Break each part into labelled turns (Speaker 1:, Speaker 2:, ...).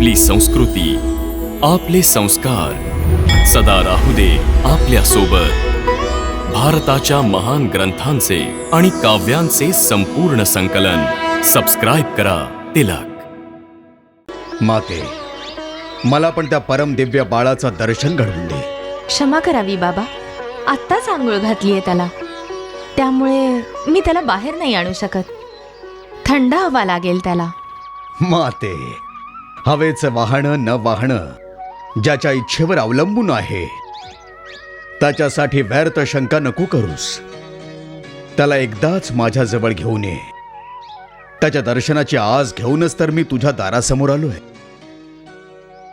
Speaker 1: आपली संस्कृती, आपले संस्कार सदा राहू दे आपल्या सोबत. भारताच्या महान ग्रंथांचे आणि काव्यांचे संपूर्ण संकलन. सबस्क्राईब करा तिलक.
Speaker 2: माते, मला पण त्या परम दिव्य बाळाचं दर्शन घडवून दे.
Speaker 3: क्षमा करावी बाबा, आत्ताच आंघोळ घातलीये त्याला, त्यामुळे मी त्याला बाहेर नाही आणू शकत. थंड हवा लागेल त्याला.
Speaker 2: माते, हवेचं वाहणं न वाहणं ज्याच्या इच्छेवर अवलंबून आहे, त्याच्यासाठी व्यर्थ शंका नको करूस. त्याला एकदाच माझ्या जवळ घेऊन ये. त्याच्या दर्शनाची आस घेऊनच तर मी तुझ्या दारासमोर आलोय.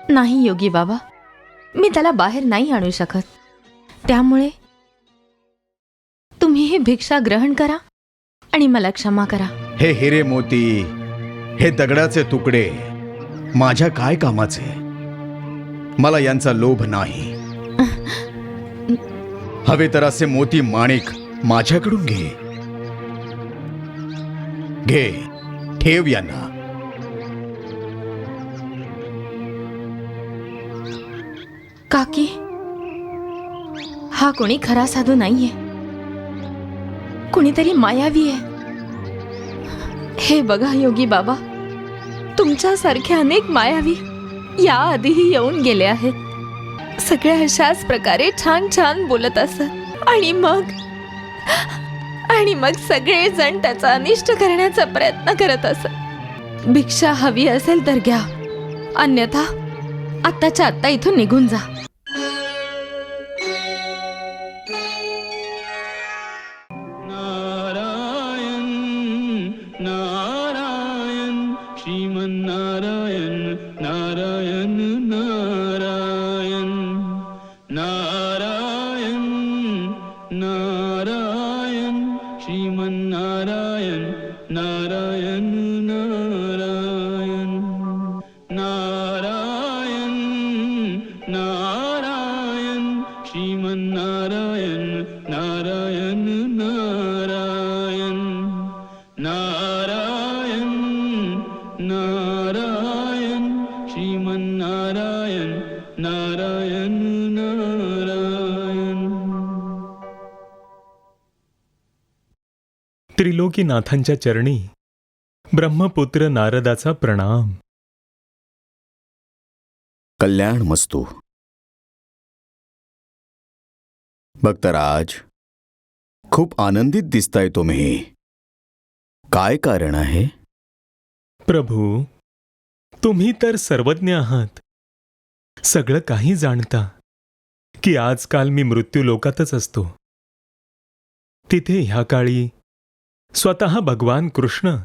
Speaker 3: नाही योगी बाबा, मी त्याला बाहेर नाही आणू शकत. त्यामुळे तुम्ही ही भिक्षा ग्रहण करा आणि मला क्षमा करा.
Speaker 2: हे हिरे मोती, हे दगडाचे तुकडे माझ्या काय कामाचे? मला यांचा लोभ नाही. हवे तर असे मोती माणिक माझ्याकडून घे. घे, ठेव यांना.
Speaker 3: काकी, हा कोणी खरा साधू नाहीये, कुणीतरी मायावी आहे. हे बघा योगी बाबा, तुमच्यासारखे अनेक मायावी या आधीही येऊन गेले आहेत. सगळ्या अशाच प्रकारे छान छान बोलत असत आणि मग सगळेजण त्याचा अनिष्ट करण्याचा प्रयत्न करत असत. भिक्षा हवी असेल तर घ्या, अन्यथा आत्ताच्या आत्ता इथून निघून जा.
Speaker 4: त्रिलोकीनाथांच्या चरणी ब्रह्मपुत्र नारदाचा प्रणाम.
Speaker 2: कल्याण मस्तू. भक्तराज, खूप आनंदित दिसताय तुम्ही. काय कारण आहे?
Speaker 4: प्रभू, तुम्ही तर सर्वज्ञ आहात, सगळं काही जाणता की आजकाल मी मृत्यूलोकातच असतो. तिथे ह्या काळी स्वतः भगवान कृष्ण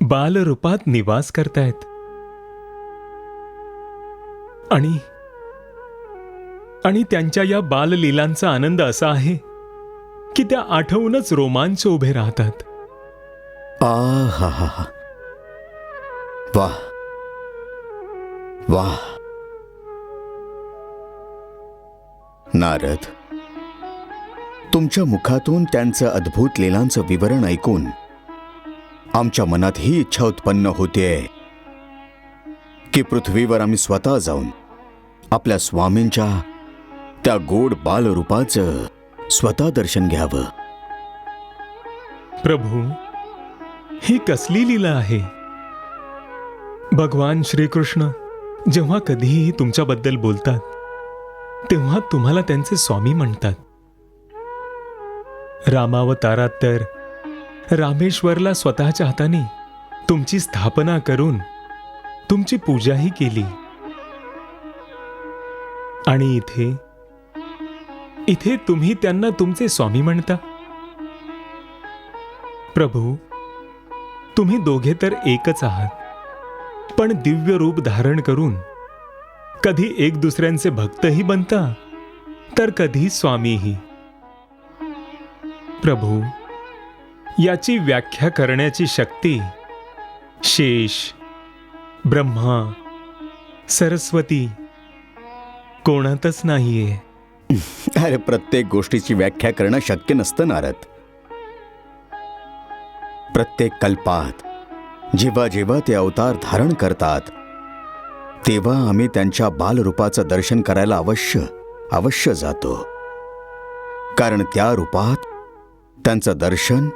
Speaker 4: बालरूपात निवास करतायत आणि त्यांच्या या बाललीलांचा आनंद असा आहे की त्या आठवूनच रोमांच उभे राहतात.
Speaker 2: आहा, वाह वाह. नारद, तुमच्या मुखातून त्यांचं अद्भुत लीलांचं विवरण ऐकून आमच्या मनात ही इच्छा उत्पन्न होतेय की पृथ्वीवर आम्ही स्वतः जाऊन आपल्या स्वामींच्या त्या गोड बालरूपाचं स्वतः दर्शन घ्यावं.
Speaker 4: प्रभू, ही कसली लीला आहे? भगवान श्रीकृष्ण जेव्हा कधीही तुमच्याबद्दल बोलतात तेव्हा तुम्हाला त्यांचे स्वामी म्हणतात. रामावतारात तर रामेश्वरला स्वतःच्या हाताने तुमची स्थापना करून तुमची पूजाही केली. आणि इथे तुम्ही त्यांना तुमचे स्वामी म्हणता. प्रभू, तुम्ही दोघे तर एकच आहात, पण दिव्य रूप धारण करून कधी एक दुसऱ्यांचे भक्तही बनता तर कधी स्वामीही. प्रभू, याची व्याख्या करण्याची शक्ती शेष, ब्रह्मा, सरस्वती कोणातच नाहीये.
Speaker 2: अरे, प्रत्येक गोष्टीची व्याख्या करणं शक्य नसतं नारद. प्रत्येक कल्पात जेव्हा जेव्हा ते अवतार धारण करतात तेव्हा आम्ही त्यांच्या बालरूपाचं दर्शन करायला अवश्य जातो, कारण त्या रूपात त्यांचं दर्शन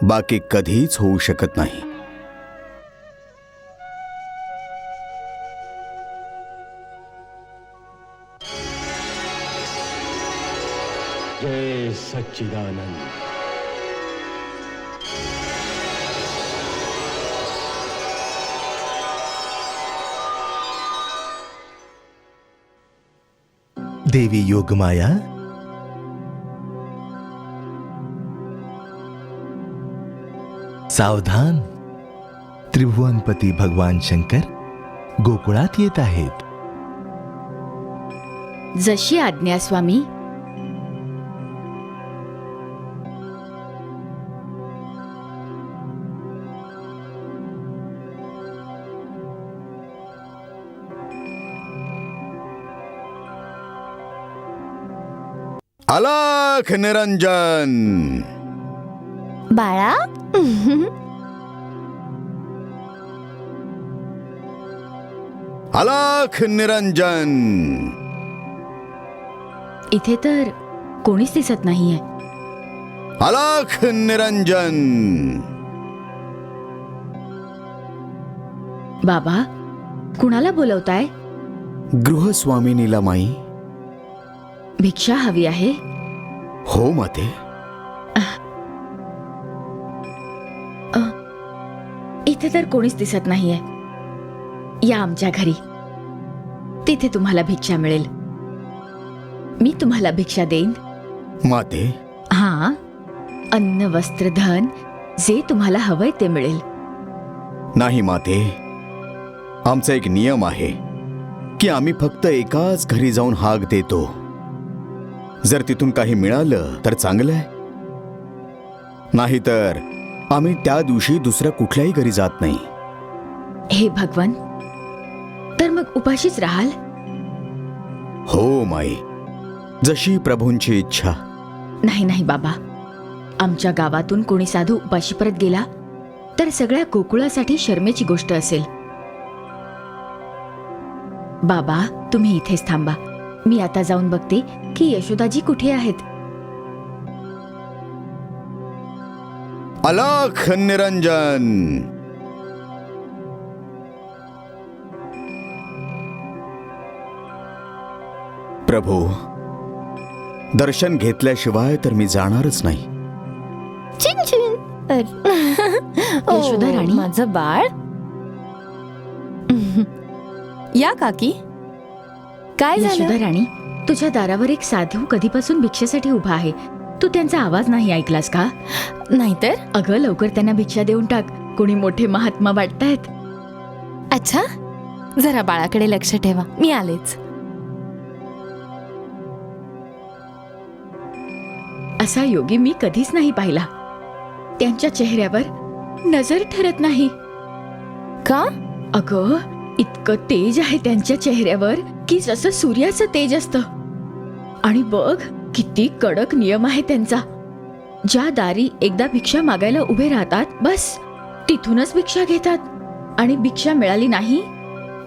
Speaker 2: बाकी कधीच होऊ शकत नाही.
Speaker 5: जय सच्चिदानंद.
Speaker 6: देवी योगमाया, सावधान. त्रिभुवनपती भगवान शंकर गोकुळात येत आहेत.
Speaker 3: जशी आज्ञा स्वामी.
Speaker 2: अलख निरंजन.
Speaker 7: बाळा,
Speaker 2: अलख निरंजन.
Speaker 3: इथे तर कोणीच दिसत नाहीये.
Speaker 2: अलख निरंजन.
Speaker 3: बाबा, कुणाला बोलवताय?
Speaker 2: गृहस्वामिनीला माई.
Speaker 3: भिक्षा हवी आहे?
Speaker 2: हो माते.
Speaker 3: इथे तर कोणीच दिसत नाहीये. या आमच्या घरी, तिथे तुम्हाला भिक्षा मिळेल. मी तुम्हाला भिक्षा देईन.
Speaker 2: माते,
Speaker 3: हा, अन्न वस्त्र धन जे तुम्हाला हवंय ते मिळेल.
Speaker 2: नाही माते, आमचा एक नियम आहे की आम्ही फक्त एकाच घरी जाऊन हाक देतो. जर तिथून काही मिळालं तर चांगलं आहे, नाहीतर आम्ही त्या दिवशी दुसऱ्या कुठल्याही घरी जात नाही.
Speaker 3: हे भगवान, तर मग उपाशीच राहाल?
Speaker 2: हो माई, जशी प्रभूंची इच्छा.
Speaker 3: नाही नाही बाबा, आमच्या गावातून कोणी साधू उपाशी परत गेला तर सगळ्या गोकुळासाठी शर्मेची गोष्ट असेल. बाबा, तुम्ही इथेच थांबा. मी आता जाऊन बघते की यशोदाजी कुठे आहेत.
Speaker 2: अलख निरंजन. प्रभू, दर्शन घेतल्याशिवाय तर मी जाणारच नाही.
Speaker 7: चिन चिन. ओ,
Speaker 3: यशोदा राणी.
Speaker 7: माझं बाळ. या काकी, काय
Speaker 3: यशोदा
Speaker 7: झालं?
Speaker 3: राणी, तुझ्या दारावर एक साधू कधीपासून भिक्षेसाठी उभा आहे. तू त्यांचा आवाज नाही ऐकलास का?
Speaker 7: नाहीतर.
Speaker 3: अगं, लवकर त्यांना भिक्षा देऊन टाक. कोणी मोठे महात्मा वाटतायत.
Speaker 7: अच्छा, जरा बाळाकडे लक्ष ठेवा, मी आलेच.
Speaker 3: असा योगी मी कधीच नाही पाहिला. त्यांच्या चेहऱ्यावर नजर ठरत नाही.
Speaker 7: का?
Speaker 3: अगं, इतकं तेज आहे त्यांच्या चेहऱ्यावर की जसं सूर्याचं तेज असतं. आणि बघ, किती कडक नियम आहे त्यांचा. ज्या दारी एकदा भिक्षा मागायला उभे राहतात, बस तिथूनच भिक्षा घेतात. आणि भिक्षा मिळाली नाही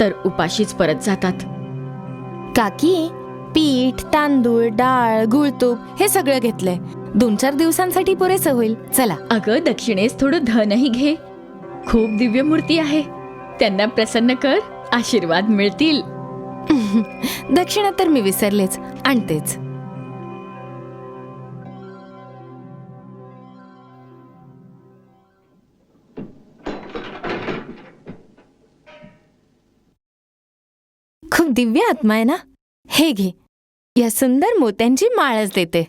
Speaker 3: तर उपाशीच परत जातात.
Speaker 7: काकी, पीठ, तांदूळ, डाळ, गुळतूप हे सगळं घेतलंय. 2-4 दिवसांसाठी पुरेसं होईल. चला.
Speaker 3: अगं, दक्षिणेस थोडं धनही घे. खूप दिव्य मूर्ती आहे. त्यांना प्रसन्न कर, आशीर्वाद मिळतील.
Speaker 7: दक्षिणा तर मी विसरलेच, आणतेच. खूप दिव्य आत्मा आहे ना. हे घे, या सुंदर मोत्यांची माळच देते.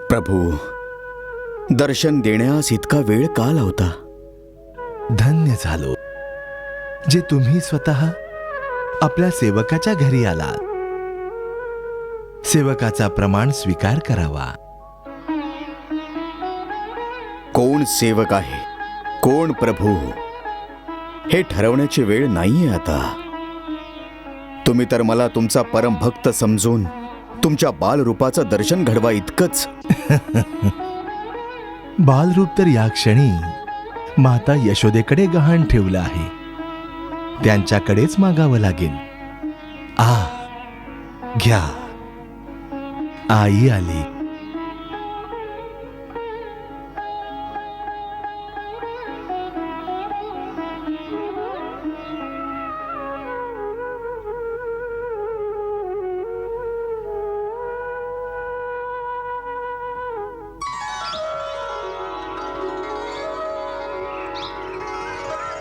Speaker 2: प्रभू, दर्शन देण्यास इतका वेळ का लावता?
Speaker 6: धन्य झालो जे तुम्ही स्वतः आपल्या सेवकाच्या घरी आलात. सेवकाचा प्रमाण स्वीकार करावा.
Speaker 2: कोण सेवक आहे, कोण प्रभू, हे ठरवण्याची वेळ नाहीये आता. तुम्ही तर मला तुमचा परम भक्त समजून तुमच्या बालरूपाचं दर्शन घडवा इतकंच.
Speaker 6: बालरूप तर या क्षणी माता यशोदेकडे गहाण ठेवलं आहे. त्यांच्याकडेच मागावं लागेल. घ्या, आई आली.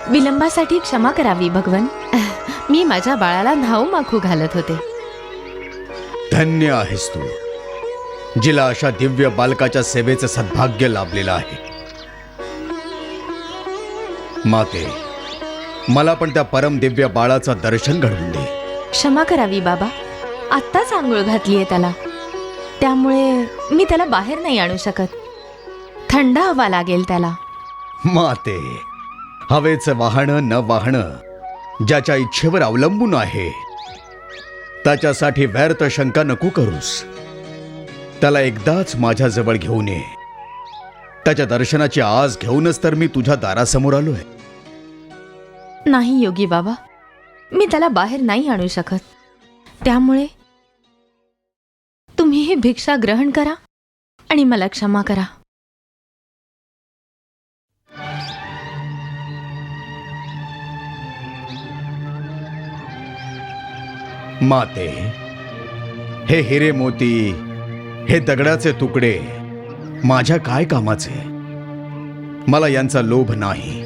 Speaker 7: विलंबासाठी क्षमा करावी भगवन. मी माझ्या बाळाला न्हाऊ माखू घालत होते.
Speaker 2: धन्य आहेस तू, जिला अशा दिव्य बालकाच्या सेवेचं सद्भाग्य लाभलेलं आहे. माते, मला पण त्या परम दिव्य बाळाचं दर्शन घडवून दे.
Speaker 7: क्षमा करावी बाबा. आत्ताच आंघोळ घातलीये त्याला, त्यामुळे मी त्याला बाहेर नाही आणू शकत. थंड हवा लागेल त्याला.
Speaker 2: माते, हवेचं वाहणं न वाहणं ज्याच्या इच्छेवर अवलंबून आहे, त्याच्यासाठी व्यर्थ शंका नको करूस. त्याला एकदाच माझ्याजवळ घेऊन ये. त्याच्या दर्शनाची आस घेऊनच तर मी तुझ्या दारासमोर आलोय.
Speaker 7: नाही योगी बाबा, मी त्याला बाहेर नाही आणू शकत. त्यामुळे तुम्ही ही भिक्षा ग्रहण करा आणि मला क्षमा करा.
Speaker 2: माते, हे हिरे मोती, हे दगडाचे तुकडे माझ्या काय कामाचे? मला यांचा लोभ नाही.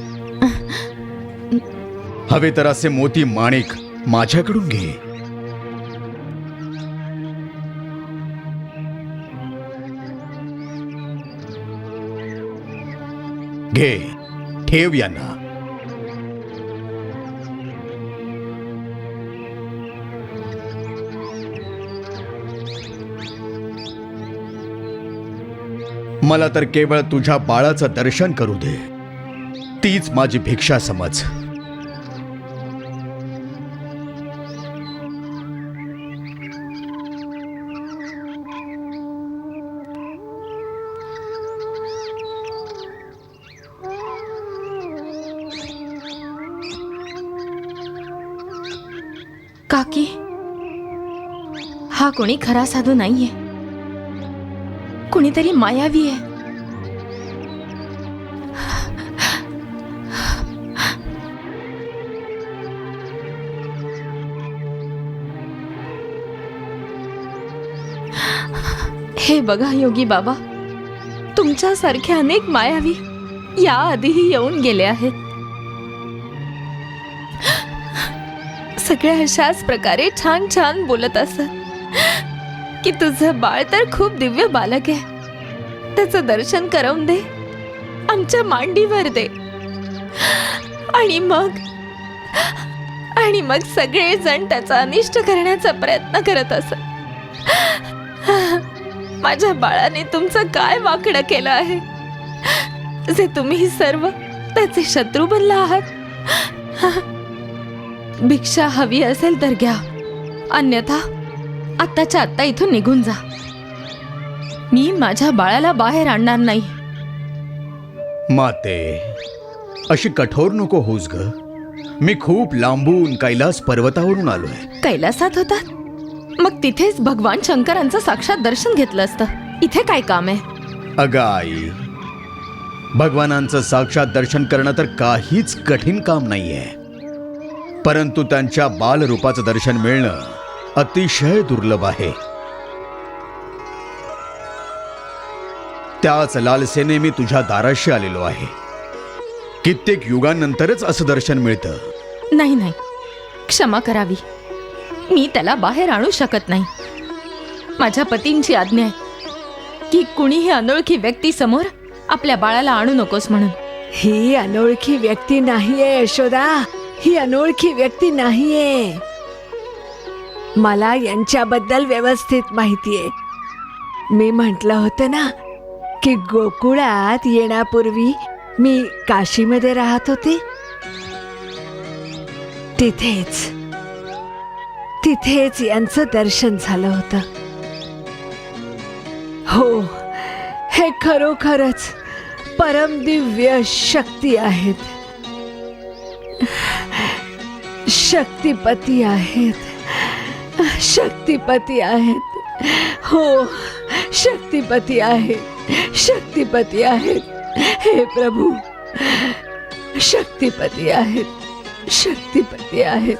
Speaker 2: हवे तर असे मोती माणिक माझ्याकडून घे. घे, ठेव यांना. मला तर केवळ तुझ्या बाळाचं दर्शन करू दे, तीच माझी भिक्षा समज.
Speaker 7: काकी, हा कोणी खरा साधू नाहीये, कुणीतरी मायावी आहे.
Speaker 3: हे बघा योगी बाबा, तुमच्यासारखे अनेक मायावी या आधीही येऊन गेले आहेत. सगळे अशाच प्रकारे छान छान बोलत असत की तुझं बाळ तर खूप दिव्य बालक आहे, त्याचं दर्शन करवून दे, आमच्या मांडीवर दे. आणि मग सगळे जण त्याचा अनिष्ट करण्याचा प्रयत्न करत असत. माझ्या बाळाने तुमचं काय वाकडं केलं आहे, जे तुम्ही सर्व त्याचे शत्रू बनला आहात? भिक्षा हवी असेल तर घ्या, अन्यथा आत्ताच्या आत्ता इथून निघून जा. मी माझ्या बाळाला बाहेर आणणार नाही.
Speaker 2: माते, अशी कठोर नको होऊस ग. मी खूप लांबून कैलास पर्वतावरून आलोय.
Speaker 3: कैलासात होतात? मग तिथेच भगवान शंकरांचं साक्षात दर्शन घेतलं असतं. इथे काय काम आहे?
Speaker 2: अगं आई, भगवानांचं साक्षात दर्शन करणं तर काहीच कठीण काम नाहीये, परंतु त्यांच्या बालरूपाचं दर्शन मिळणं अतिशय दुर्लभ आहे. त्याच लालसेने मी तुझ्या दाराशी आलेलो आहे. कित्येक युगांनंतरच असं दर्शन मिळतं.
Speaker 3: नाही नाही, क्षमा करावी, मी त्याला बाहेर आणू शकत नाही. माझ्या पतींची आज्ञा आहे की कुणीही अनोळखी व्यक्ती समोर आपल्या बाळाला आणू नकोस म्हणून.
Speaker 5: ही अनोळखी व्यक्ती नाहीये यशोदा, ही अनोळखी व्यक्ती नाहीये. मला यांच्याबद्दल व्यवस्थित माहितीये. मी म्हटलं होतं ना की गोकुळात येण्यापूर्वी मी काशीमध्ये राहत होते. तिथेच यांचं दर्शन झालं होतं. हो, हे खरोखरच परमदिव्य शक्ती आहेत, शक्तिपती आहेत, शक्तिपती आहेत, हो शक्तिपती आहेत, शक्तिपती आहेत, हे प्रभू शक्तिपती आहेत, शक्तिपती आहेत.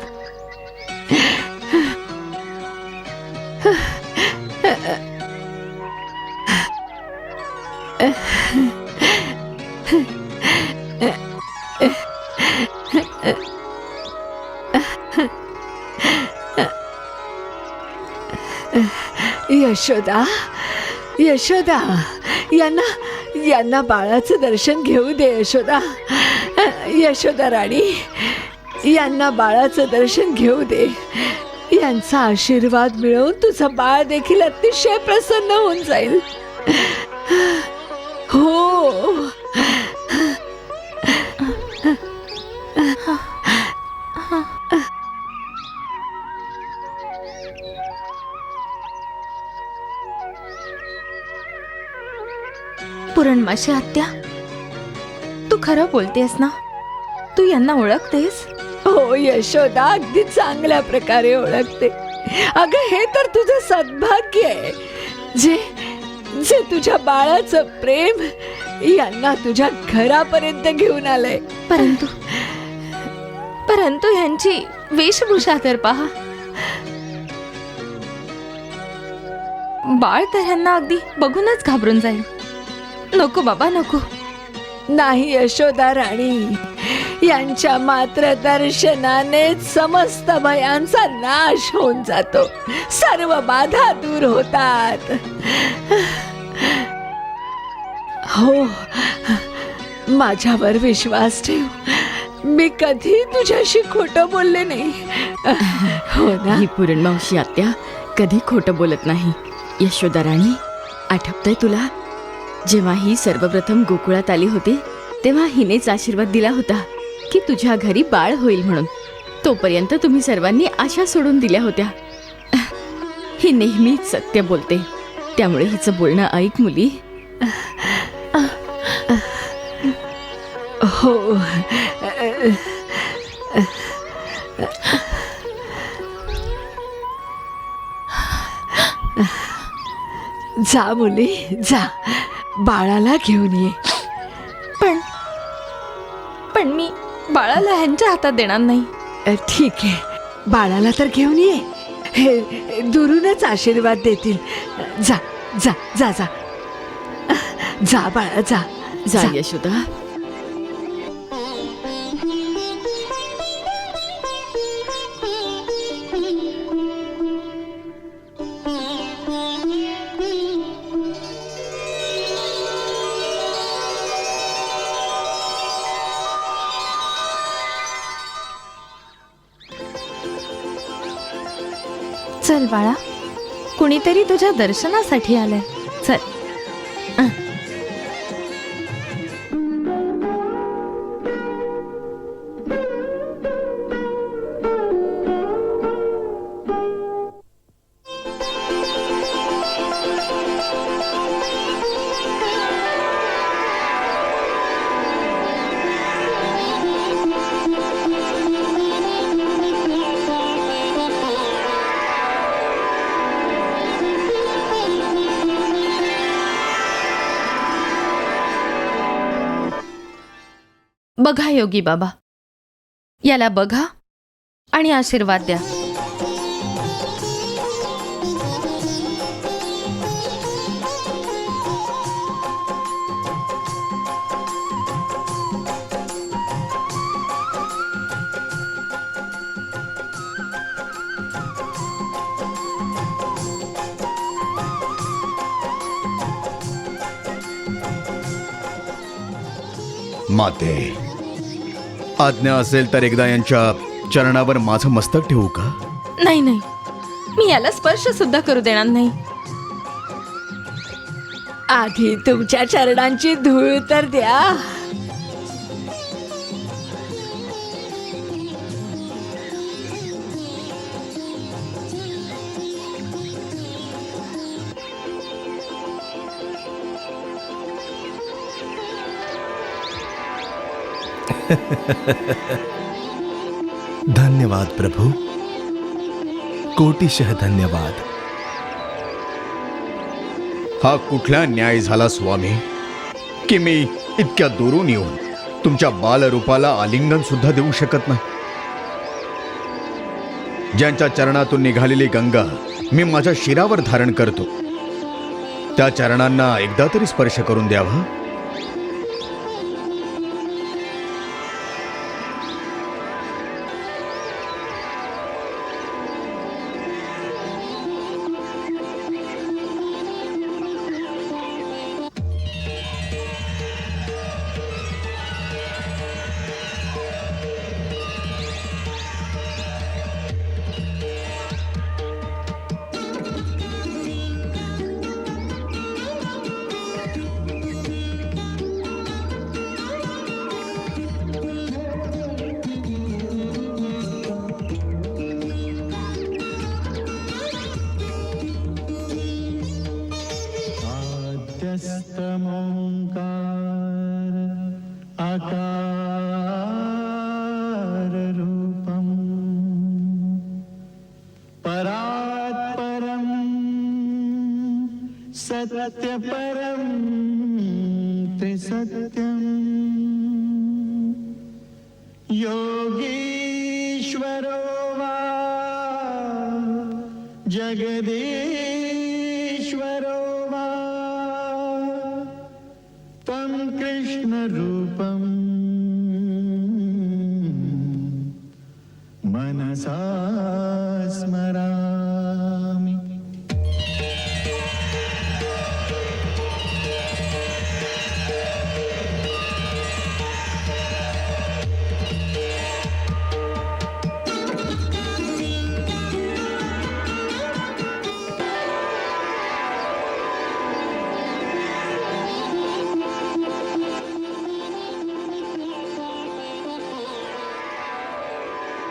Speaker 5: यशोदा, यशोदा, यांना बाळाचं दर्शन घेऊ दे. यशोदा, यशोदा राणी, यांना बाळाचं दर्शन घेऊ दे. यांचा आशीर्वाद मिळवून तुझं बाळ देखील अतिशय प्रसन्न होऊन जाईल. हो,
Speaker 7: पुरणमाशी आत्या, तू खरं बोलतेस ना? तू यांना ओळखतेस?
Speaker 5: हो यशोदा, अगदी चांगल्या प्रकारे ओळखते. अगं हे तर तुझं सद्भाग्य आहे, जे तुझ्या बाळाचं प्रेम यांना तुझ्या घरापर्यंत घेऊन आलंय.
Speaker 7: परंतु यांची वेशभूषा तर पहा. बाळ तर ह्यांना अगदी बघूनच घाबरून जाईल. नको बाबा, नको.
Speaker 5: नाही यशोदा राणी, यांच्या मात्र दर्शनाने समस्त भयांचा नाश होऊन जातो, सर्व बाधा दूर होतात. हो, माझ्यावर विश्वास ठेव, मी कधी तुझ्याशी खोटं बोलले नाही. हो ना?
Speaker 8: ही पुरणमावशी आत्या कधी खोटं बोलत नाही. यशोदा राणी, आठवतंय तुला, जेव्हा ही सर्वप्रथम गोकुळात आली होती तेव्हा हिनेच आशीर्वाद दिला होता की तुझ्या घरी बाळ होईल म्हणून. तोपर्यंत तुम्ही सर्वांनी आशा सोडून दिल्या होत्या. ही नेहमीच सत्य बोलते, त्यामुळे हिचं बोलणं ऐक मुली.
Speaker 5: हो, जा मुली, जा, बाळाला घेऊन ये.
Speaker 7: पण मी बाळाला ह्यांच्या हातात देणार नाही.
Speaker 5: ठीक आहे, बाळाला तर घेऊन ये, हे दुरूनच आशीर्वाद देतील. जा जा जा जा, जा बाळा, जा
Speaker 8: जा यशोदा.
Speaker 7: चल बाळा, कुणीतरी तुझ्या दर्शनासाठी आलंय. चल. बघा योगी बाबा, याला बघा आणि आशीर्वाद द्या.
Speaker 2: माते, आज्ञा असेल तर एकदा यांच्या चरणावर माझं मस्तक ठेवू का?
Speaker 7: नाही नाही, मी याला स्पर्श सुद्धा करू देणार नाही.
Speaker 5: आधी तुमच्या चरणांची धूळ तर द्या.
Speaker 6: धन्यवाद प्रभू, कोटीशः धन्यवाद.
Speaker 2: हा कुठला न्याय झाला स्वामी की मी इतक्या दुरून येऊन तुमच्या बालरूपाला आलिंगन सुद्धा देऊ शकत नाही. ज्यांच्या चरणातून निघालेली गंगा मी माझ्या शिरावर धारण करतो, त्या चरणांना एकदा तरी स्पर्श करून द्यावा.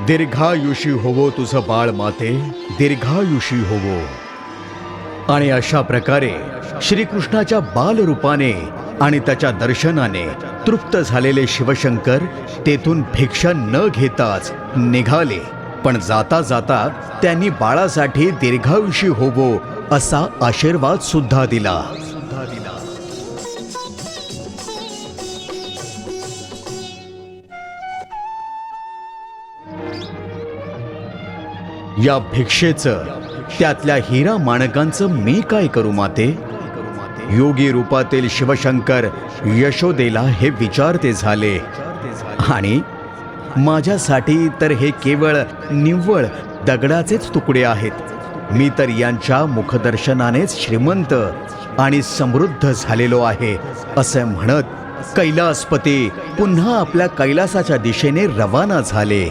Speaker 2: दीर्घायुषी होवो तुझं बाळ माते, दीर्घायुषी होवो. आणि अशा प्रकारे श्रीकृष्णाच्या बालरूपाने आणि त्याच्या दर्शनाने तृप्त झालेले शिवशंकर तेथून भिक्षा न घेताच निघाले. पण जाता जाता त्यांनी बाळासाठी दीर्घायुषी होवो असा आशीर्वाद सुद्धा दिला. या भिक्षेचं, त्यातल्या हिरा माणकांचं मी काय करू माते? योगी रूपातील शिवशंकर यशोदेला हे विचारते झाले. आणि माझ्यासाठी तर हे केवळ निव्वळ दगडाचेच तुकडे आहेत. मी तर यांच्या मुखदर्शनानेच श्रीमंत आणि समृद्ध झालेलो आहे असे म्हणत कैलासपती पुन्हा आपल्या कैलासाच्या दिशेने रवाना झाले.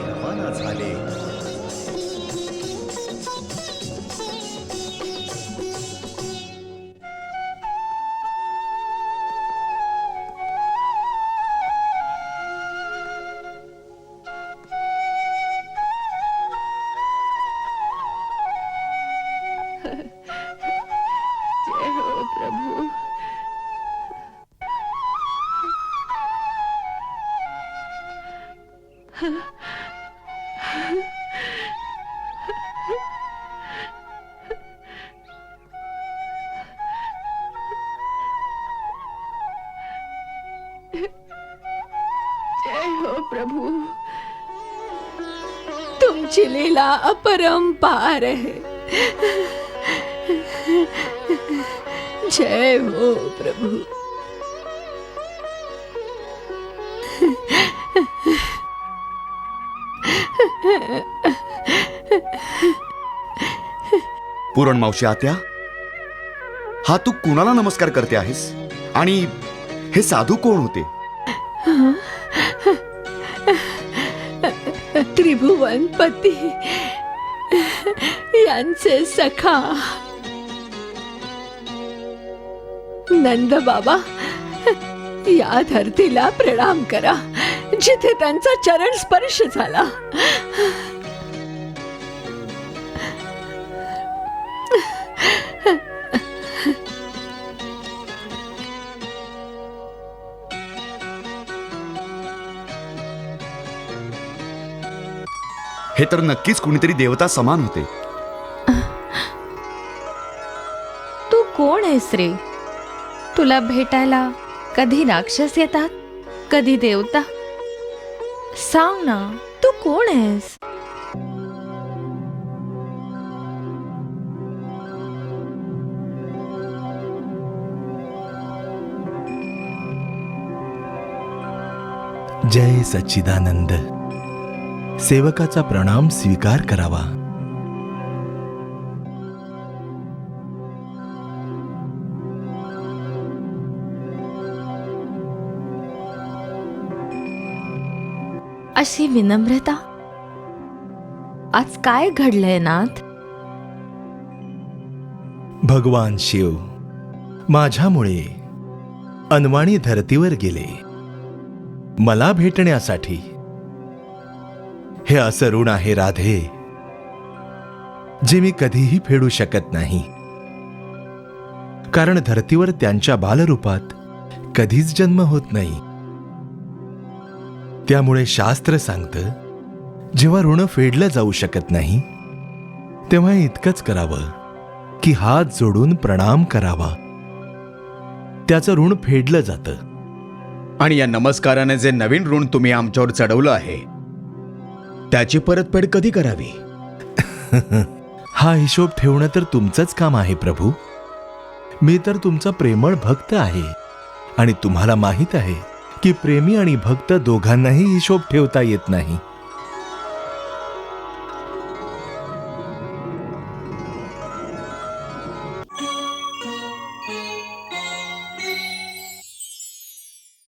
Speaker 5: जय हो प्रभु, तुमची लीला अपरंपार है. जय हो प्रभु.
Speaker 9: पुरण मावशी आत्या, हा तू कुणाला नमस्कार करते आहेस? आणि हे साधू कोण होते?
Speaker 5: त्रिभुवनपती यांचे सखा नंद बाबा. या धरतीला प्रणाम करा जिथे त्यांचा चरण स्पर्श झाला.
Speaker 9: हे तर नक्कीच कुणीतरी देवता समान होते.
Speaker 7: तू कोण आहेस रे? तुला भेटायला कधी राक्षस येतात, कधी देवता. सांग ना, तू कोण आहेस?
Speaker 6: जय सच्चिदानंद. सेवकाचा प्रणाम स्वीकार करावा.
Speaker 7: अशी विनम्रता? आज काय घडलंय नाथ?
Speaker 6: भगवान शिव माझ्यामुळे अनवाणी धरतीवर गेले मला भेटण्यासाठी. हे असं ऋण आहे राधे, जे मी कधीही फेडू शकत नाही. कारण धरतीवर त्यांच्या बालरूपात कधीच जन्म होत नाही. त्यामुळे शास्त्र सांगतं, जेव्हा ऋण फेडलं जाऊ शकत नाही तेव्हा इतकंच करावं की हात जोडून प्रणाम करावा. त्याचं ऋण फेडलं जातं.
Speaker 2: आणि या नमस्काराने जे नवीन ऋण तुम्ही आमच्यावर चढवलं आहे त्याची परतफेड कधी करावी?
Speaker 6: हा हिशोब ठेवणं तर तुमचंच काम आहे प्रभू. मी तर तुमचा प्रेमळ भक्त आहे आणि तुम्हाला माहित आहे की प्रेमी आणि भक्त दोघांनाही हिशोब ठेवता येत नाही.